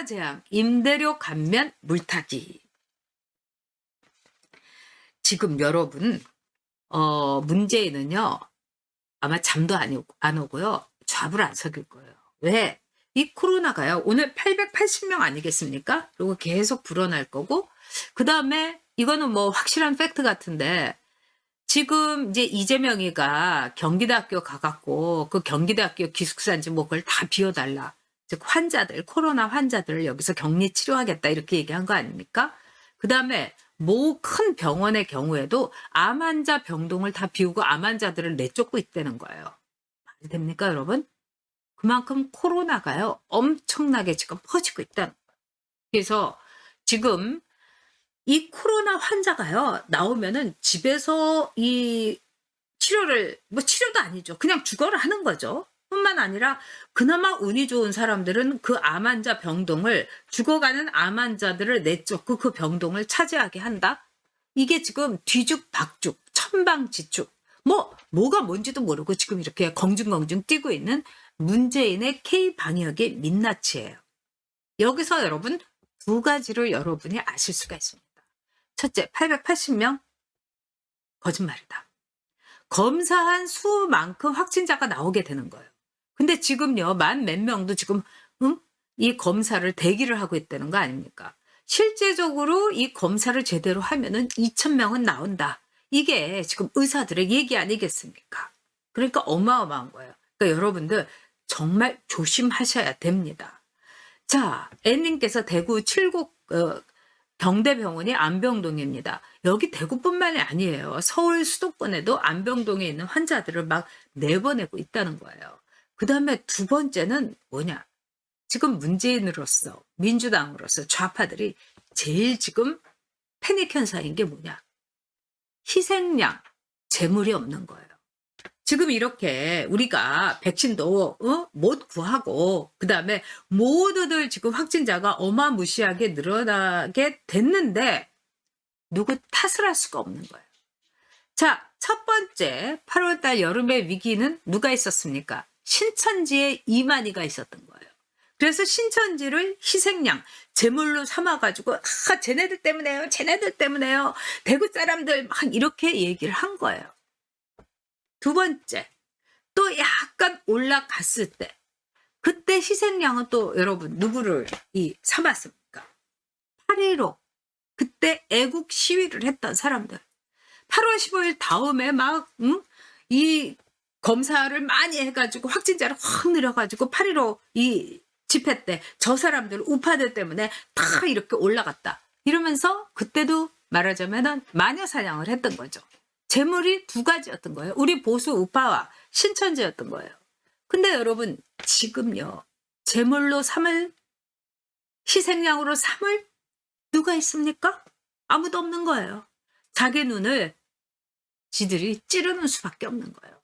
코로나 재앙, 임대료 감면 물타기. 지금 여러분, 문재인은요, 아마 잠도 안 오고요, 잡을 안 섞일 거예요. 왜? 이 코로나가요, 오늘 880명 아니겠습니까? 그리고 계속 불어날 거고, 그 다음에 이거는 뭐 확실한 팩트 같은데, 지금 이제 이재명이가 경기대학교 가갖고 그 경기대학교 기숙사인지 뭐 그걸 다 비워달라. 즉 환자들, 코로나 환자들을 여기서 격리 치료하겠다 이렇게 얘기한 거 아닙니까? 그 다음에 모 큰 병원의 경우에도 암 환자 병동을 다 비우고 암 환자들을 내쫓고 있다는 거예요. 말이 됩니까 여러분? 그만큼 코로나가요 엄청나게 지금 퍼지고 있다는 거예요. 그래서 지금 이 코로나 환자가요 나오면은 집에서 이 치료를 뭐 치료도 아니죠. 그냥 죽어라 하는 거죠. 뿐만 아니라 그나마 운이 좋은 사람들은 그 암 환자 병동을 죽어가는 암 환자들을 내쫓고 그 병동을 차지하게 한다. 이게 지금 뒤죽박죽, 천방지축, 뭐가 뭔지도 모르고 지금 이렇게 공중공중 뛰고 있는 문재인의 K 방역의 민낯이에요. 여기서 여러분 두 가지를 여러분이 아실 수가 있습니다. 첫째, 880명 거짓말이다. 검사한 수만큼 확진자가 나오게 되는 거예요. 근데 지금요, 만 몇 명도 지금 이 검사를 대기를 하고 있다는 거 아닙니까? 실제적으로 이 검사를 제대로 하면은 2,000명은 나온다. 이게 지금 의사들의 얘기 아니겠습니까? 그러니까 어마어마한 거예요. 그러니까 여러분들 정말 조심하셔야 됩니다. 자, N님께서 대구 칠곡 경대병원이 안병동입니다. 여기 대구뿐만이 아니에요. 서울 수도권에도 안병동에 있는 환자들을 막 내보내고 있다는 거예요. 그 다음에 두 번째는 뭐냐? 지금 문재인으로서 민주당으로서 좌파들이 제일 지금 패닉 현상인 게 뭐냐? 희생양, 재물이 없는 거예요. 지금 이렇게 우리가 백신도 못 구하고 그다음에 모두들 지금 확진자가 어마무시하게 늘어나게 됐는데 누구 탓을 할 수가 없는 거예요. 자, 첫 번째 8월달 여름의 위기는 누가 있었습니까? 신천지의 이만희가 있었던 거예요. 그래서 신천지를 희생양, 제물로 삼아가지고 쟤네들 때문에요. 쟤네들 때문에요. 대구 사람들 막 이렇게 얘기를 한 거예요. 두 번째, 또 약간 올라갔을 때, 그때 희생양은 또 여러분 누구를 삼았습니까? 8.15 그때 애국 시위를 했던 사람들. 8월 15일 다음에 막 이 검사를 많이 해가지고 확진자를 확 늘어가지고 8.15 이 집회 때 저 사람들 우파들 때문에 다 이렇게 올라갔다. 이러면서 그때도 말하자면 마녀사냥을 했던 거죠. 재물이 두 가지였던 거예요. 우리 보수 우파와 신천지였던 거예요. 근데 여러분 지금요. 재물로 삼을, 희생양으로 삼을 누가 있습니까? 아무도 없는 거예요. 자기 눈을 지들이 찌르는 수밖에 없는 거예요.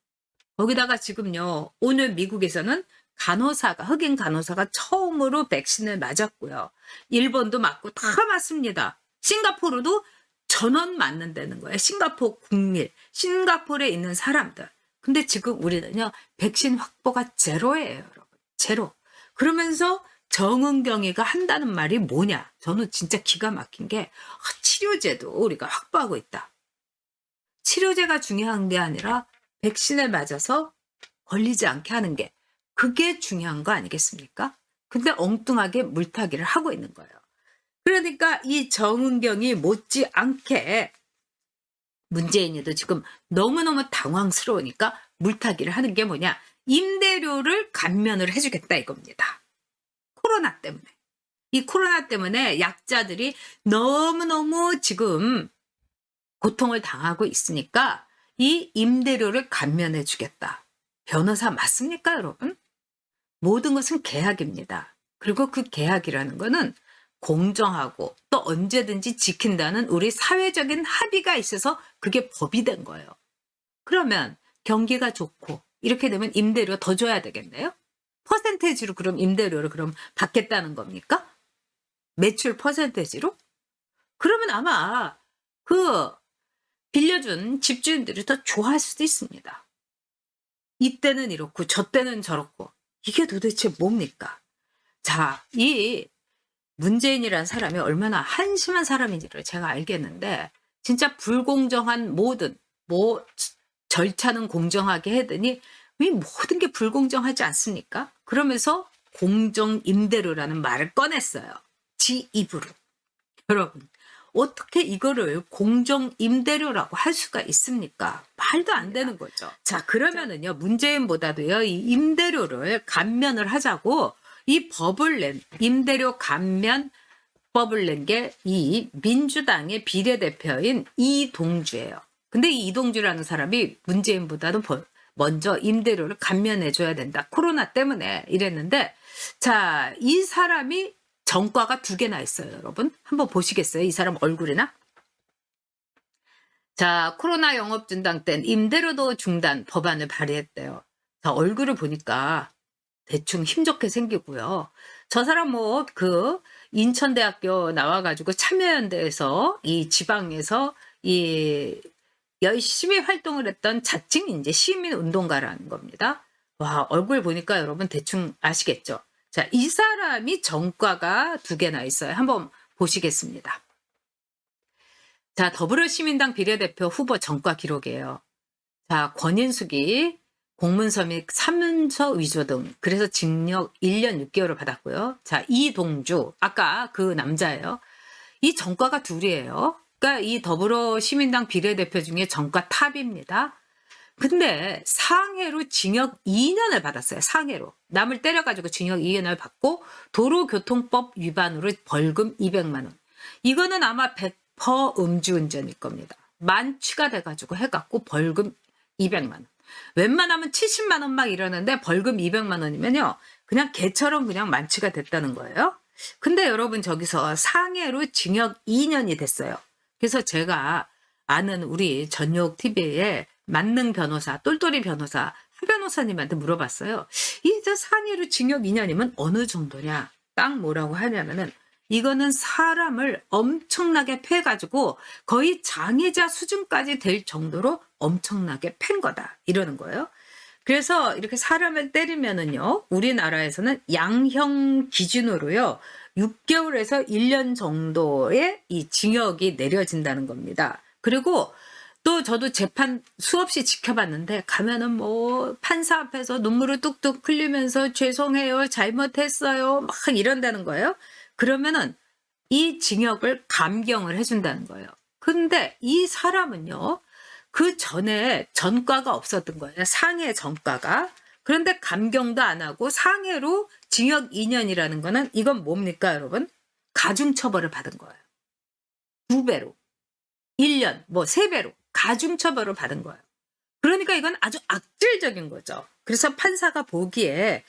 거기다가 지금요. 오늘 미국에서는 간호사가, 흑인 간호사가 처음으로 백신을 맞았고요. 일본도 맞고 다 맞습니다. 싱가포르도 전원 맞는다는 거예요. 싱가포르 국민, 싱가포르에 있는 사람들. 근데 지금 우리는요. 백신 확보가 제로예요. 여러분. 제로. 그러면서 정은경이가 한다는 말이 뭐냐. 저는 진짜 기가 막힌 게 치료제도 우리가 확보하고 있다. 치료제가 중요한 게 아니라 백신을 맞아서 걸리지 않게 하는 게 그게 중요한 거 아니겠습니까? 근데 엉뚱하게 물타기를 하고 있는 거예요. 그러니까 이 정은경이 못지않게 문재인이도 지금 너무너무 당황스러우니까 물타기를 하는 게 뭐냐. 임대료를 감면을 해주겠다 이겁니다. 코로나 때문에. 이 코로나 때문에 약자들이 너무너무 지금 고통을 당하고 있으니까 이 임대료를 감면해 주겠다. 변호사 맞습니까 여러분? 모든 것은 계약입니다. 그리고 그 계약이라는 거는 공정하고 또 언제든지 지킨다는 우리 사회적인 합의가 있어서 그게 법이 된 거예요. 그러면 경기가 좋고 이렇게 되면 임대료 더 줘야 되겠네요? 퍼센테이지로 그럼 임대료를 그럼 받겠다는 겁니까? 매출 퍼센테이지로? 그러면 아마 그 빌려준 집주인들이 더 좋아할 수도 있습니다. 이때는 이렇고 저 때는 저렇고 이게 도대체 뭡니까? 자, 이 문재인이라는 사람이 얼마나 한심한 사람인지를 제가 알겠는데 진짜 불공정한 모든 뭐 절차는 공정하게 하더니 왜 모든 게 불공정하지 않습니까? 그러면서 공정 임대료라는 말을 꺼냈어요. 지 입으로. 여러분, 어떻게 이거를 공정 임대료라고 할 수가 있습니까? 말도 안 되는 거죠. 자, 그러면은요, 문재인보다도요, 이 임대료를 감면을 하자고 이 법을 임대료 감면법을 낸 게 이 민주당의 비례대표인 이동주예요. 근데 이 이동주라는 사람이 문재인보다도 먼저 임대료를 감면해줘야 된다. 코로나 때문에 이랬는데, 자, 이 사람이 전과가 2개나 있어요, 여러분. 한번 보시겠어요? 이 사람 얼굴이나? 자, 코로나 영업 중단 땐 임대료도 중단 법안을 발의했대요. 자, 얼굴을 보니까 대충 힘좋게 생기고요. 저 사람 뭐 인천대학교 나와가지고 참여연대에서 이 지방에서 이 열심히 활동을 했던 자칭 이제 시민운동가라는 겁니다. 와, 얼굴 보니까 여러분 대충 아시겠죠? 자, 이 사람이 전과가 2개나 있어요. 한번 보시겠습니다. 자, 더불어시민당 비례대표 후보 전과 기록이에요. 자, 권인숙이 공문서 및 사문서 위조 등 그래서 징역 1년 6개월을 받았고요. 자, 이동주 아까 그 남자예요. 이 전과가 2이에요. 그러니까 이 더불어시민당 비례대표 중에 전과 탑입니다. 근데 상해로 징역 2년을 받았어요. 상해로. 남을 때려가지고 징역 2년을 받고 도로교통법 위반으로 벌금 200만 원. 이거는 아마 100% 음주운전일 겁니다. 만취가 돼가지고 해갖고 벌금 200만 원. 웬만하면 70만 원 막 이러는데 벌금 200만 원이면요. 그냥 개처럼 그냥 만취가 됐다는 거예요. 근데 여러분 저기서 상해로 징역 2년이 됐어요. 그래서 제가 아는 우리 전욕 TV에 만능 변호사, 똘똘이 변호사, 한 변호사님한테 물어봤어요. 이 상해로 징역 2년이면 어느 정도냐? 딱 뭐라고 하냐면은 이거는 사람을 엄청나게 패가지고 거의 장애자 수준까지 될 정도로 엄청나게 팬 거다. 이러는 거예요. 그래서 이렇게 사람을 때리면은요, 우리나라에서는 양형 기준으로요, 6개월에서 1년 정도의 이 징역이 내려진다는 겁니다. 그리고 또 저도 재판 수없이 지켜봤는데 가면은 뭐 판사 앞에서 눈물을 뚝뚝 흘리면서 죄송해요, 잘못했어요, 막 이런다는 거예요. 그러면은 이 징역을 감경을 해준다는 거예요. 근데 이 사람은요, 그 전에 전과가 없었던 거예요. 상해 전과가. 그런데 감경도 안 하고 상해로 징역 2년이라는 거는 이건 뭡니까, 여러분? 가중처벌을 받은 거예요. 2배로. 1년, 뭐 3배로. 가중처벌을 받은 거예요. 그러니까 이건 아주 악질적인 거죠. 그래서 판사가 보기에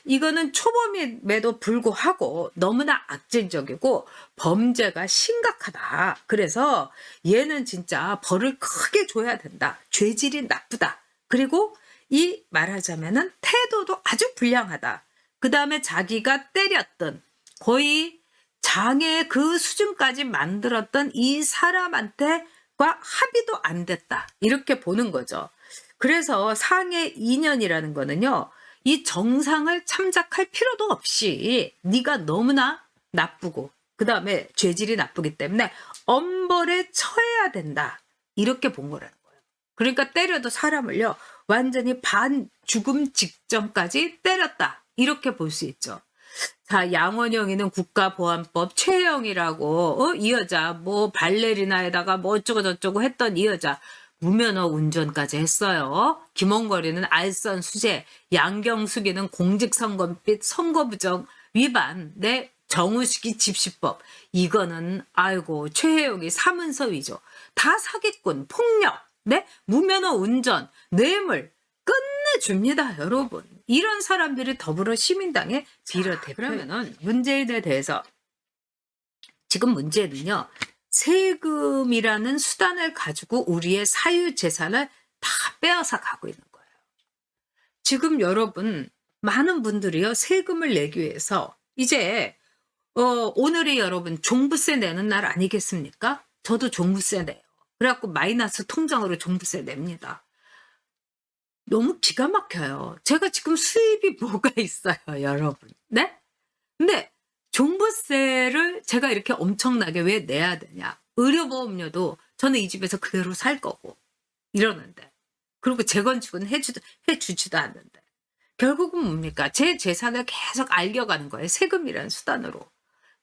이거는 초범임에도 불구하고 너무나 악질적이고 범죄가 심각하다. 그래서 얘는 진짜 벌을 크게 줘야 된다. 죄질이 나쁘다. 그리고 이 말하자면은 태도도 아주 불량하다. 그 다음에 자기가 때렸던 거의 장애 그 수준까지 만들었던 이 사람한테 합의도 안 됐다. 이렇게 보는 거죠. 그래서 상해 2년이라는 거는요. 이 정상을 참작할 필요도 없이 네가 너무나 나쁘고 그 다음에 죄질이 나쁘기 때문에 엄벌에 처해야 된다. 이렇게 본 거라는 거예요. 그러니까 때려도 사람을요. 완전히 반 죽음 직전까지 때렸다. 이렇게 볼 수 있죠. 자, 양원영이는 국가보안법 최혜영이라고 이 여자 뭐 발레리나에다가 뭐 어쩌고 저쩌고 했던 이 여자 무면허 운전까지 했어요. 김원거리는 알선 수재, 양경숙이는 공직선거빚 선거부정 위반, 네, 정우식이 집시법. 이거는 아이고 최혜영이 사문서 위조, 다 사기꾼, 폭력, 네, 무면허 운전, 뇌물 끝내줍니다, 여러분. 이런 사람들이 더불어시민당의 비례대표. 그러면은 문재인에 대해서 지금 문제는요. 세금이라는 수단을 가지고 우리의 사유재산을 다 빼앗아 가고 있는 거예요. 지금 여러분 많은 분들이요. 세금을 내기 위해서 이제 오늘이 여러분 종부세 내는 날 아니겠습니까? 저도 종부세 내요. 그래갖고 마이너스 통장으로 종부세 냅니다. 너무 기가 막혀요. 제가 지금 수입이 뭐가 있어요, 여러분. 네? 근데 종부세를 제가 이렇게 엄청나게 왜 내야 되냐. 의료보험료도 저는 이 집에서 그대로 살 거고 이러는데, 그리고 재건축은 해주지도 않는데, 결국은 뭡니까? 제 재산을 계속 알겨가는 거예요. 세금이라는 수단으로.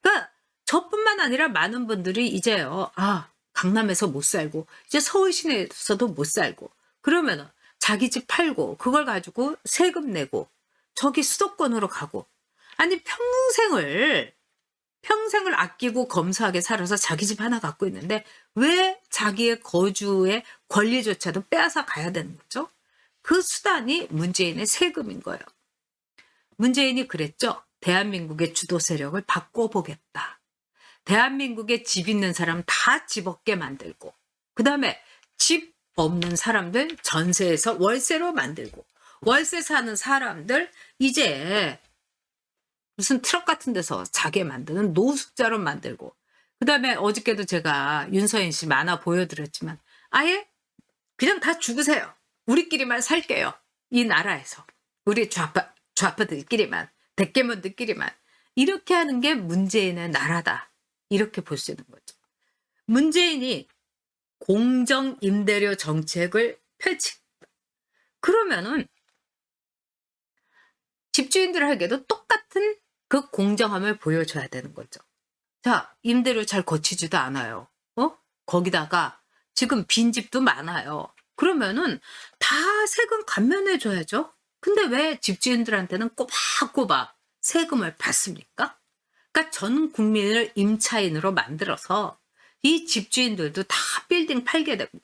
그러니까 저뿐만 아니라 많은 분들이 이제요, 강남에서 못 살고 이제 서울 시내에서도 못 살고, 그러면은 자기 집 팔고 그걸 가지고 세금 내고 저기 수도권으로 가고, 아니 평생을 아끼고 검소하게 살아서 자기 집 하나 갖고 있는데 왜 자기의 거주의 권리조차도 빼앗아 가야 되는 거죠? 그 수단이 문재인의 세금인 거예요. 문재인이 그랬죠. 대한민국의 주도 세력을 바꿔보겠다. 대한민국에 집 있는 사람 다 집 없게 만들고, 그 다음에 집 없는 사람들 전세에서 월세로 만들고, 월세 사는 사람들 이제 무슨 트럭 같은 데서 자게 만드는 노숙자로 만들고, 그 다음에 어저께도 제가 윤서인 씨 만화 보여드렸지만 아예 그냥 다 죽으세요. 우리끼리만 살게요. 이 나라에서. 우리 좌파들끼리만, 대깨문들끼리만. 이렇게 하는 게 문재인의 나라다. 이렇게 볼 수 있는 거죠. 문재인이 공정 임대료 정책을 펼치, 그러면은 집주인들에게도 똑같은 그 공정함을 보여줘야 되는 거죠. 자, 임대료 잘 거치지도 않아요. 거기다가 지금 빈집도 많아요. 그러면은 다 세금 감면해줘야죠. 근데 왜 집주인들한테는 꼬박꼬박 세금을 받습니까? 그러니까 전 국민을 임차인으로 만들어서 이 집주인들도 다 빌딩 팔게 되고,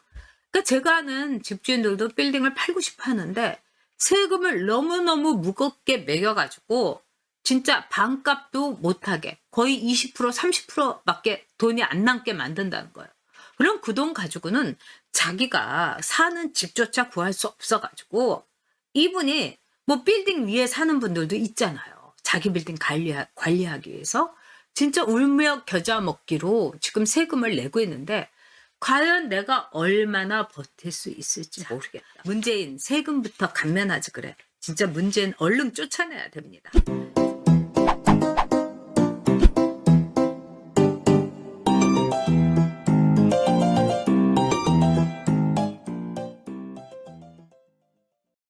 그러니까 제가 아는 집주인들도 빌딩을 팔고 싶어 하는데 세금을 너무너무 무겁게 매겨가지고 진짜 반값도 못하게 거의 20% 30%밖에 돈이 안 남게 만든다는 거예요. 그럼 그 돈 가지고는 자기가 사는 집조차 구할 수 없어가지고, 이분이 뭐 빌딩 위에 사는 분들도 있잖아요. 자기 빌딩 관리하기 위해서 진짜 울며 겨자 먹기로 지금 세금을 내고 있는데 과연 내가 얼마나 버틸 수 있을지 모르겠다. 문재인 세금부터 감면하지 그래. 진짜 문재인 얼른 쫓아내야 됩니다.